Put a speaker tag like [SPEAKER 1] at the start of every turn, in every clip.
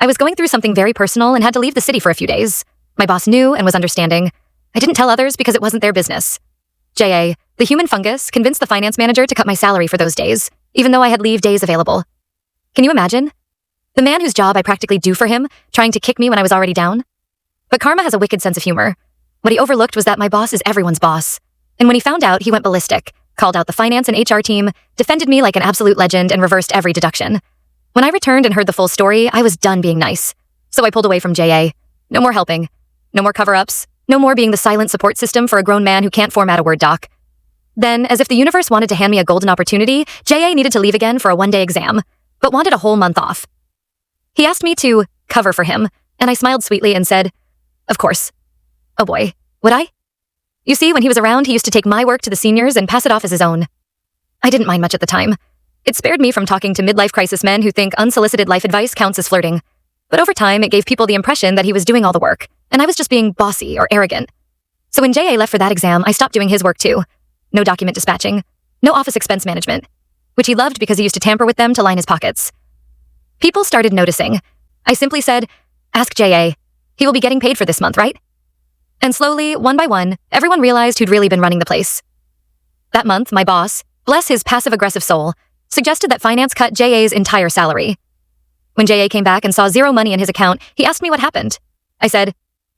[SPEAKER 1] I was going through something very personal and had to leave the city for a few days. My boss knew and was understanding. I didn't tell others because it wasn't their business. JA, the human fungus, convinced the finance manager to cut my salary for those days, even though I had leave days available. Can you imagine? The man whose job I practically do for him, trying to kick me when I was already down? But karma has a wicked sense of humor. What he overlooked was that my boss is everyone's boss. And when he found out, he went ballistic, called out the finance and HR team, defended me like an absolute legend, and reversed every deduction. When I returned and heard the full story, I was done being nice. So I pulled away from JA. No more helping. No more cover-ups. No more being the silent support system for a grown man who can't format a Word doc. Then, as if the universe wanted to hand me a golden opportunity, JA needed to leave again for a one-day exam, but wanted a whole month off. He asked me to cover for him, and I smiled sweetly and said, "Of course." Oh boy, would I? You see, when he was around, he used to take my work to the seniors and pass it off as his own. I didn't mind much at the time. It spared me from talking to midlife crisis men who think unsolicited life advice counts as flirting. But over time, it gave people the impression that he was doing all the work, and I was just being bossy or arrogant. So when JA left for that exam, I stopped doing his work too. No document dispatching, no office expense management, which he loved because he used to tamper with them to line his pockets. People started noticing. I simply said, "Ask JA. He will be getting paid for this month, right?" And slowly, one by one, everyone realized who'd really been running the place. That month, my boss, bless his passive-aggressive soul, suggested that finance cut JA's entire salary. When JA came back and saw zero money in his account, he asked me what happened. I said,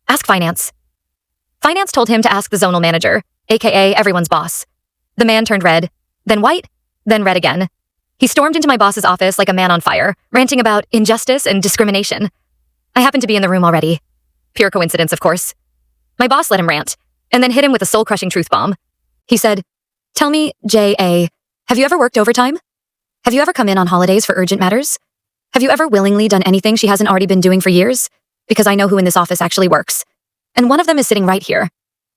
[SPEAKER 1] "Ask finance." Finance told him to ask the zonal manager, aka everyone's boss. The man turned red, then white, then red again. He stormed into my boss's office like a man on fire, ranting about injustice and discrimination. I happened to be in the room already. Pure coincidence, of course. My boss let him rant, and then hit him with a soul-crushing truth bomb. He said, "Tell me, JA, have you ever worked overtime? Have you ever come in on holidays for urgent matters? Have you ever willingly done anything she hasn't already been doing for years? Because I know who in this office actually works. And one of them is sitting right here.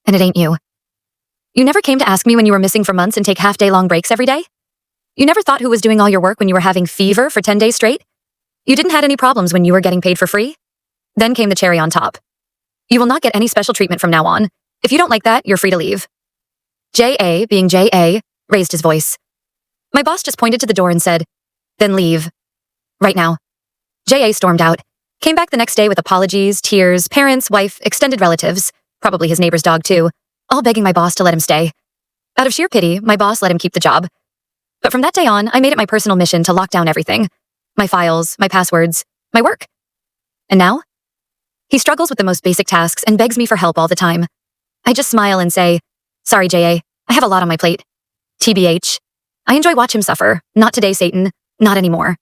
[SPEAKER 1] And it ain't you. You never came to ask me when you were missing for months and take half-day-long breaks every day? You never thought who was doing all your work when you were having fever for 10 days straight? You didn't have any problems when you were getting paid for free? Then came the cherry on top. You will not get any special treatment from now on. If you don't like that, you're free to leave." JA, being JA, raised his voice. My boss just pointed to the door and said, "Then leave. Right now." JA stormed out, came back the next day with apologies, tears, parents, wife, extended relatives, probably his neighbor's dog too, all begging my boss to let him stay. Out of sheer pity, my boss let him keep the job. But from that day on, I made it my personal mission to lock down everything. My files, my passwords, my work. And now? He struggles with the most basic tasks and begs me for help all the time. I just smile and say, "Sorry, JA, I have a lot on my plate. TBH. I enjoy watch him suffer. Not today, Satan. Not anymore."